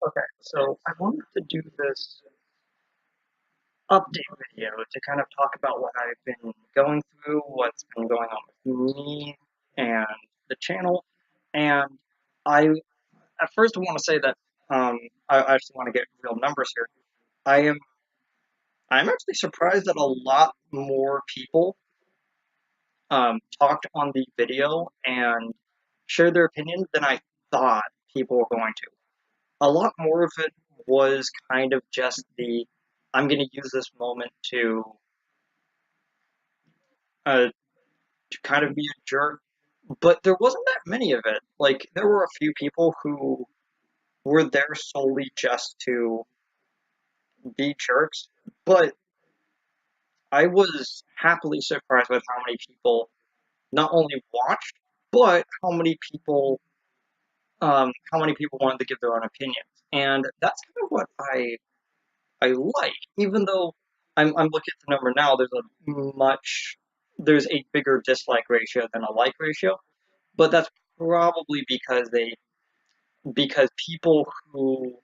Okay, so I wanted to do this update video to kind of talk about what I've been going through, what's been going on with me and the channel. And I, at first, want to say that um, I just want to get real numbers here. I am, I'm actually surprised that a lot more people talked on the video and shared their opinion than I thought people were going to. A lot more of it was kind of just the I'm going to use this moment uh, to kind of be a jerk, but there wasn't that many of it. Like there were a few people who were there solely just to be jerks, but I was happily surprised with how many people not only watched, but how many people wanted to give their own opinions, and that's kind of what I like, even though I'm looking at the number now. There's a bigger dislike ratio than a like ratio, but that's probably because people who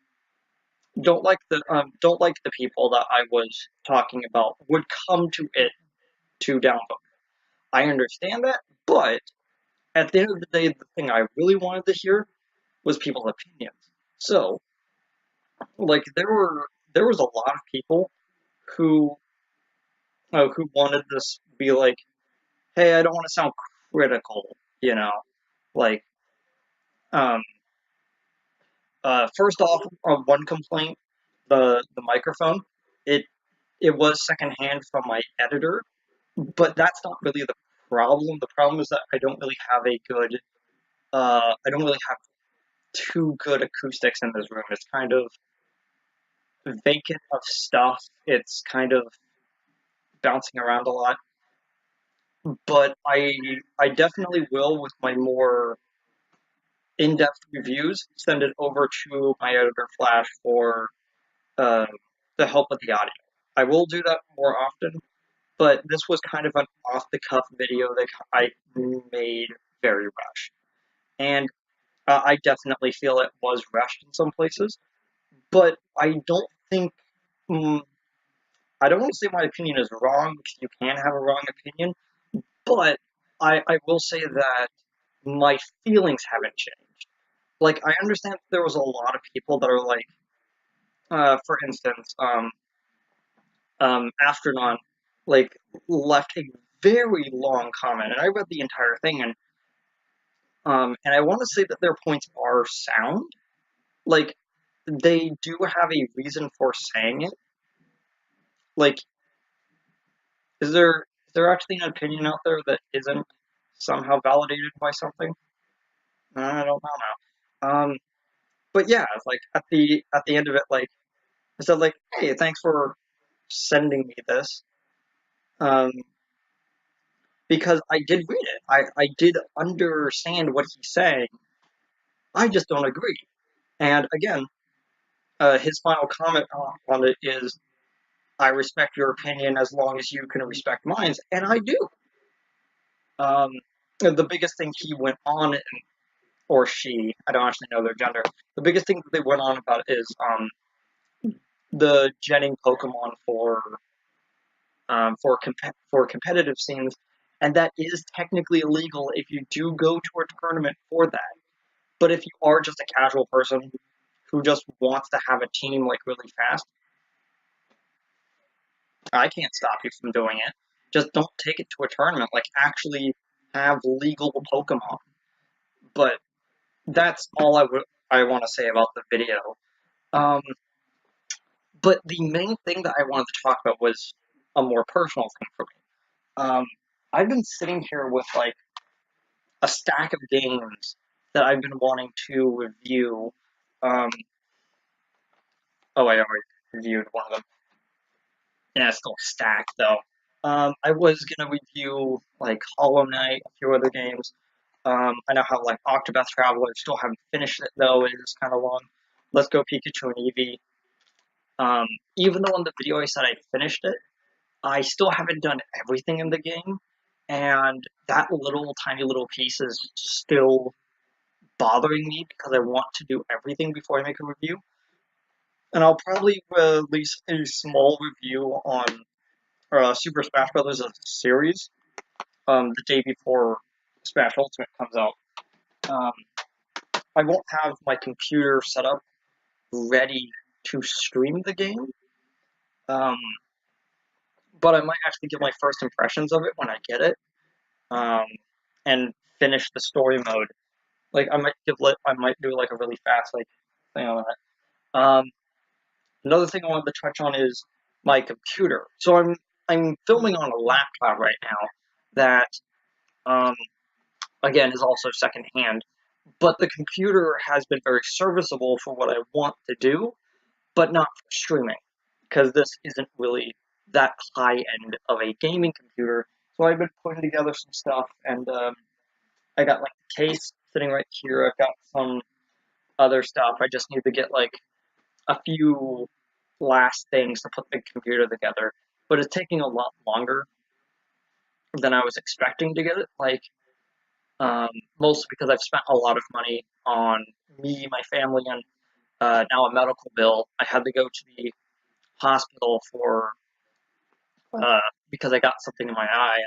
don't like the people that I was talking about would come to it to downvote. I understand that, but at the end of the day, the thing I really wanted to hear was people's opinions. So, like, there was a lot of people who who wanted this be like, hey, I don't want to sound critical, like, um, first off, one complaint, the microphone, it it was secondhand from my editor, but that's not really the problem. The problem is that I don't really have too good acoustics in this room. It's kind of vacant of stuff. It's kind of bouncing around a lot. But I definitely will, with my more in-depth reviews, send it over to my editor Flash for uh, the help with the audio. I will do that more often, but this was kind of an off-the-cuff video that I made very rushed. And I definitely feel it was rushed in some places, but mm, I don't want to say my opinion is wrong, because you can have a wrong opinion, but I will say that my feelings haven't changed. Like, I understand there was a lot of people that are like, for instance, Astronaut, like, left a very long comment, and I read the entire thing, and I want to say that their points are sound. Like, they do have a reason for saying it. Like, is there actually an opinion out there that isn't somehow validated by something? I don't know now. But yeah, it's like at the end of it, like I said, like, hey, thanks for sending me this. Um, because I did read it. I did understand what he's saying. I just don't agree. And again, his final comment on it is, I respect your opinion as long as you can respect mine, and I do. Um, the biggest thing he went on, or she, I don't actually know their gender, the biggest thing that they went on about is the genning Pokemon for competitive scenes, and that is technically illegal if you do go to a tournament for that. But if you are just a casual person who just wants to have a team like really fast, I can't stop you from doing it. Just don't take it to a tournament. Like, actually have legal Pokemon. But that's all I want to say about the video. Um, but the main thing that I wanted to talk about was a more personal thing for me. Um, I've been sitting here with like a stack of games that I've been wanting to review. Um, oh, I already reviewed one of them. Yeah, it's still stacked though. I was gonna review like Hollow Knight, a few other games. I know how like Octopath Traveler, still haven't finished it though. It is kind of long. Let's Go Pikachu and Eevee. Even though in the video I said I finished it, I still haven't done everything in the game, and that little tiny little piece is still bothering me because I want to do everything before I make a review. and I'll probably release a small review on Super Smash Bros. As a series the day before Smash Ultimate comes out. Um, I won't have my computer set up ready to stream the game, um, but I might actually give my first impressions of it when I get it, um, and finish the story mode. Like I might do like a really fast like thing on that. Another thing I wanted to touch on is my computer. So I'm filming on a laptop right now that um, again is also secondhand, but the computer has been very serviceable for what I want to do, but not for streaming because this isn't really that high end of a gaming computer. So I've been putting together some stuff, and I got like the case sitting right here. I've got some other stuff. I just need to get like a few last things to put the computer together, but it's taking a lot longer than I was expecting to get it. Like, um, mostly because I've spent a lot of money on me, my family, and now a medical bill. I had to go to the hospital for uh, because I got something in my eye,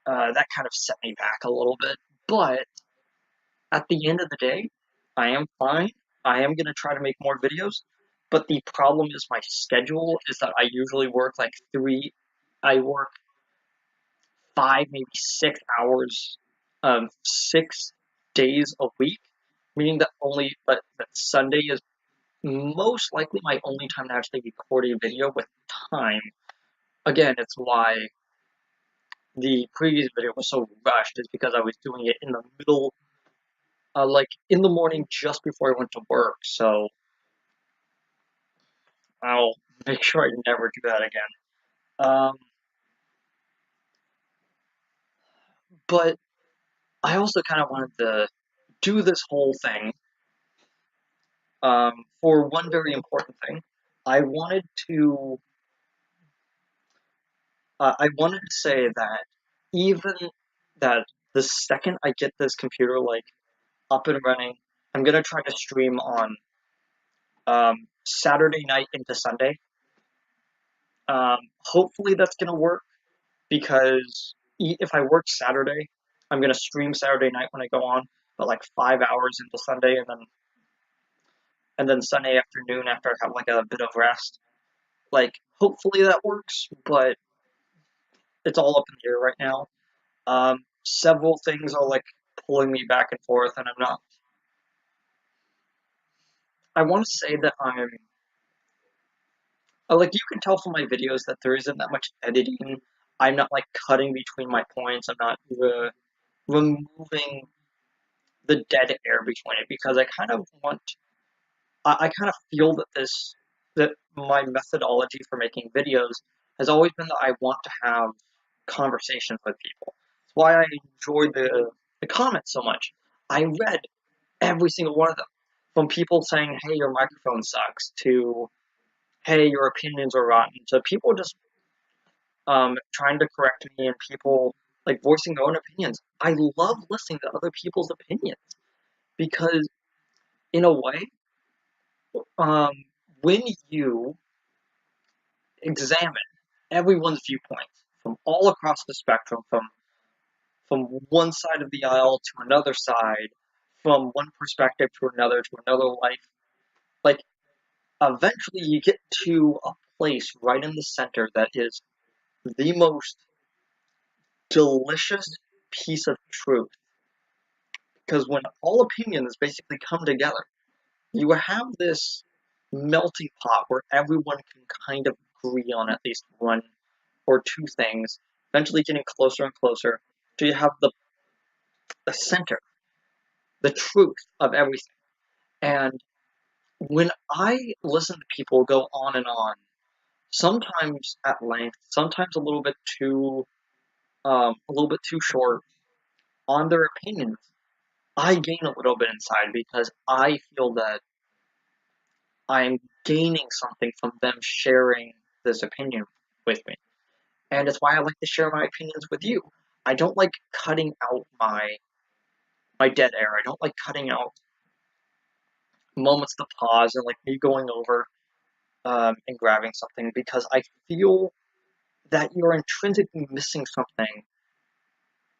and that kind of set me back a little bit. But at the end of the day, I am fine. I am going to try to make more videos, but the problem is my schedule is that I usually work like I work 5, maybe 6 hours, 6 days a week, meaning that that Sunday is most likely my only time to actually record a video with time. Again, it's why the previous video was so rushed, is because I was doing it in the middle, like in the morning just before I went to work. So I'll make sure I never do that again. Um, but I also kind of wanted to do this whole thing for one very important thing. I wanted to I wanted to say that even that the second I get this computer like up and running, I'm gonna try to stream on Saturday night into Sunday. Hopefully that's gonna work because if I work Saturday, I'm gonna stream Saturday night when I go on, but like 5 hours into Sunday, and then Sunday afternoon after I have like a bit of rest. Like hopefully that works, but it's all up in the air right now. Several things are like pulling me back and forth, and I'm not. I want to say that like you can tell from my videos that there isn't that much editing. I'm not like cutting between my points. I'm not removing the dead air between it because I kind of want. I kind of feel that my methodology for making videos has always been that I want to have conversations with people. That's why I enjoy the comments so much. I read every single one of them, from people saying, "Hey, your microphone sucks," to "Hey, your opinions are rotten," to people just trying to correct me, and people like voicing their own opinions. I love listening to other people's opinions because, in a way, um, when you examine everyone's viewpoints from all across the spectrum, from one side of the aisle to another side, from one perspective to another life, like eventually you get to a place right in the center that is the most delicious piece of truth. Because when all opinions basically come together, you have this melting pot where everyone can kind of agree on at least one or two things, eventually getting closer and closer till you have the center, the truth of everything. And when I listen to people go on and on, sometimes at length, sometimes a little bit too short on their opinions, I gain a little bit inside because I feel that I'm gaining something from them sharing this opinion with me. And it's why I like to share my opinions with you. I don't like cutting out my dead air. I don't like cutting out moments to pause and like me going over. in grabbing something because I feel that you're intrinsically missing something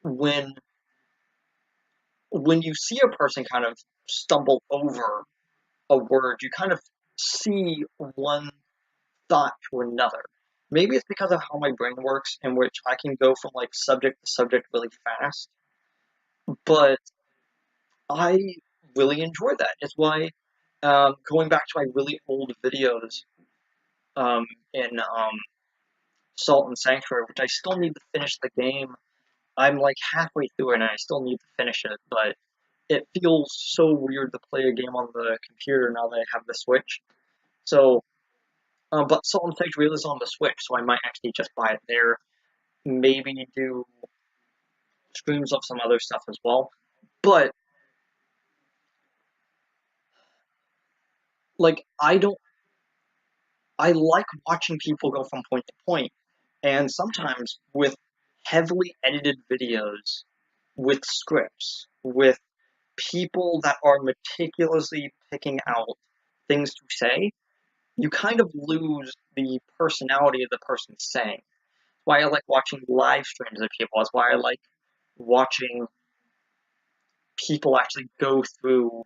when when you see a person kind of stumble over a word, you kind of see one thought to another. Maybe it's because of how my brain works, in which I can go from like subject to subject really fast, but I really enjoy that. It's why going back to my really old videos in Salt and Sanctuary, which I still need to finish the game. I'm like halfway through it and I still need to finish it, but it feels so weird to play a game on the computer now that I have the Switch. So, but Salt and Sanctuary is on the Switch, so I might actually just buy it there. Maybe do streams of some other stuff as well. But like, I like watching people go from point to point, and sometimes with heavily edited videos, with scripts, with people that are meticulously picking out things to say, you kind of lose the personality of the person saying. That's why I like watching live streams of people. That's why I like watching people actually go through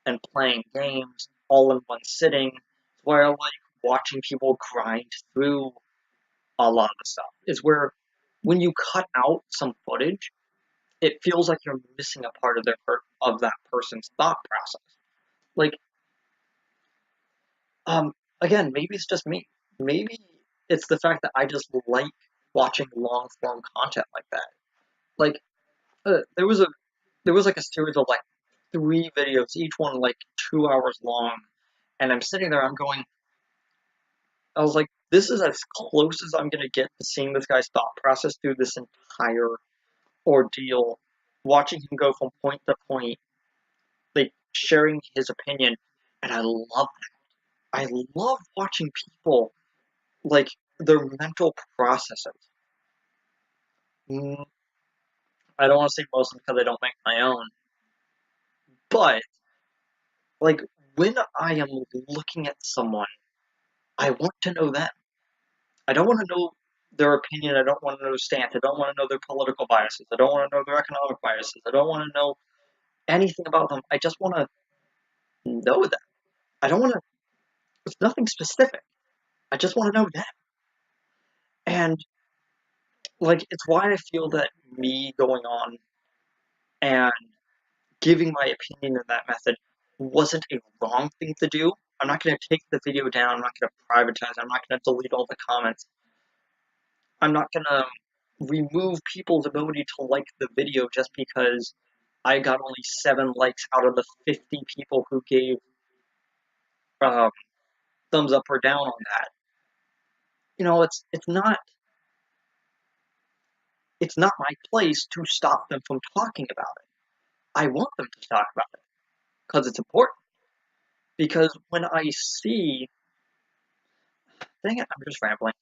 and playing games all in one sitting. That's why I like watching people grind through a lot of the stuff. Is where when you cut out some footage, it feels like you're missing a part of of that person's thought process. Like, um, again, maybe it's just me. Maybe it's the fact that I just like watching long form content like that. Like, uh, there was a there was like a series of like 3 videos, each one like 2 hours long, and I'm sitting there, I was like, this is as close as I'm gonna get to seeing this guy's thought process through this entire ordeal, watching him go from point to point, like sharing his opinion, and I love that. I love watching people like their mental processes. Mm, I don't want to say mostly because I don't make my own, but like when I am looking at someone, I want to know them. I don't want to know their opinion. I don't want to know their stance. I don't want to know their political biases. I don't want to know their economic biases. I don't want to know anything about them. I just want to know them. I don't want to. It's nothing specific. I just want to know them. And like it's why I feel that me going on and giving my opinion in that method wasn't a wrong thing to do. I'm not going to take the video down. I'm not going to privatize it. I'm not going to delete all the comments. I'm not going to remove people's ability to like the video just because I got only 7 likes out of the 50 people who gave um, thumbs up or down on that. You know, it's not my place to stop them from talking about it. I want them to talk about it because it's important. Because when I see, dang it, I'm just rambling.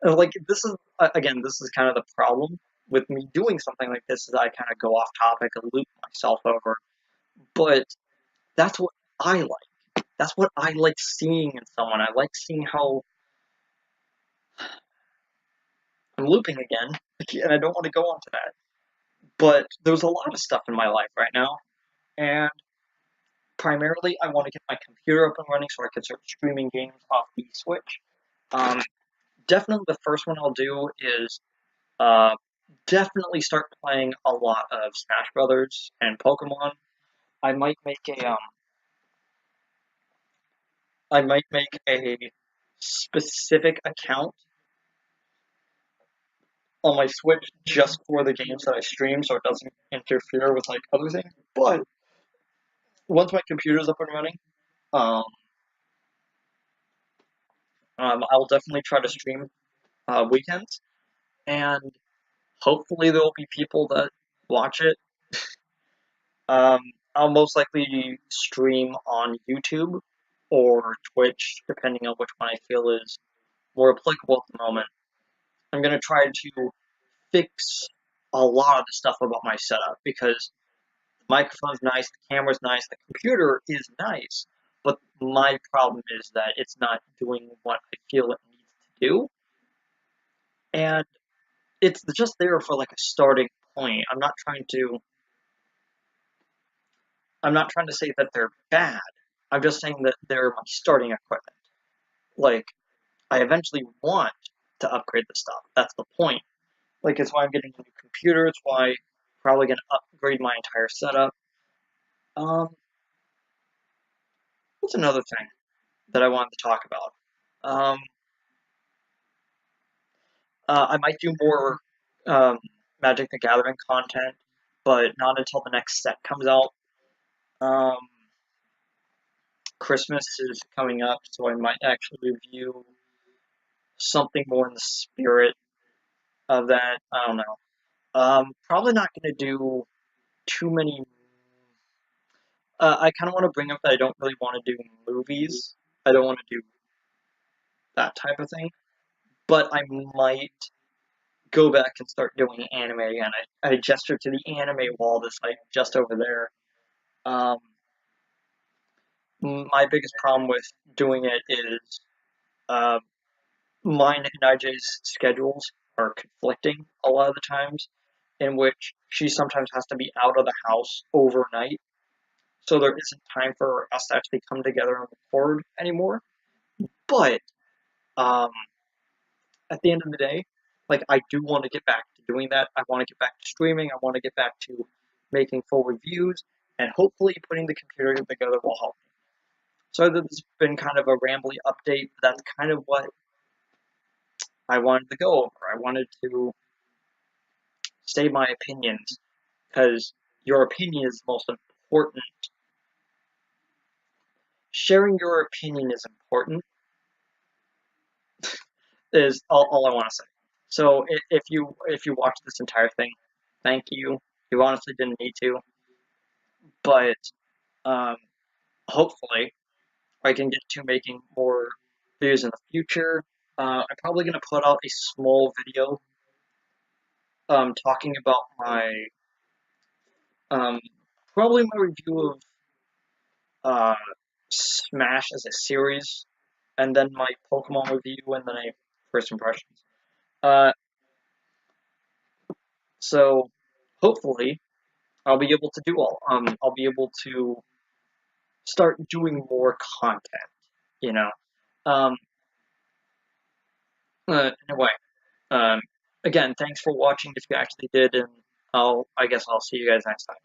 Like this is again, this is kind of the problem with me doing something like this is I kind of go off topic and loop myself over. But that's what I like. That's what I like seeing in someone. I like seeing how I'm looping again, and I don't want to go on to that. But there's a lot of stuff in my life right now, and primarily I want to get my computer up and running so I can start streaming games off the Switch. Um, Definitely the first one I'll do is uh, definitely start playing a lot of Smash Brothers and Pokemon. I might make a I might make a specific account on my Switch just for the games that I stream, so it doesn't interfere with like other things. But once my computer's up and running, um, I'll definitely try to stream weekends, and hopefully there will be people that watch it. Um, I'll most likely stream on YouTube or Twitch, depending on which one I feel is more applicable at the moment. I'm gonna try to fix a lot of the stuff about my setup because the microphone's nice, the camera's nice, the computer is nice, but My problem is that it's not doing what I feel it needs to do, and it's just there for like a starting point. I'm not trying to say that they're bad. I'm just saying that they're my starting equipment. Like, I eventually want to upgrade the stuff. That's the point. Like, it's why I'm getting a new computer. It's why I'm probably going to upgrade my entire setup. Um, what's another thing that I wanted to talk about? Um, I might do more um, Magic the Gathering content, but not until the next set comes out. Um, Christmas is coming up, so I might actually review something more in the spirit of that. I don't know. Probably not going to do too many. I kind of want to bring up that I don't really want to do movies. I don't want to do that type of thing, but I might go back and start doing anime again. I gestured to the anime wall that's like just over there. Um, my biggest problem with doing it is uh, mine and IJ's schedules are conflicting a lot of the times, in which she sometimes has to be out of the house overnight, so there isn't time for us to actually come together and record anymore. But um, at the end of the day, like I do want to get back to doing that. I want to get back to streaming. I want to get back to making full reviews, and hopefully putting the computer together will help me. So this has been kind of a rambly update. But that's kind of what I wanted to go over. I wanted to say my opinions because your opinion is the most important. Sharing your opinion is important. Is all I want to say. So if you watch this entire thing, thank you. You honestly didn't need to, but um, hopefully I can get to making more videos in the future. I'm probably gonna put out a small video talking about my um, probably my review of uh, Smash as a series, and then my Pokemon review, and then a first impressions. Uh, so hopefully I'll be able to do all. I'll be able to start doing more content. You know. Um, anyway, um, again, thanks for watching if you actually did, and I guess I'll see you guys next time.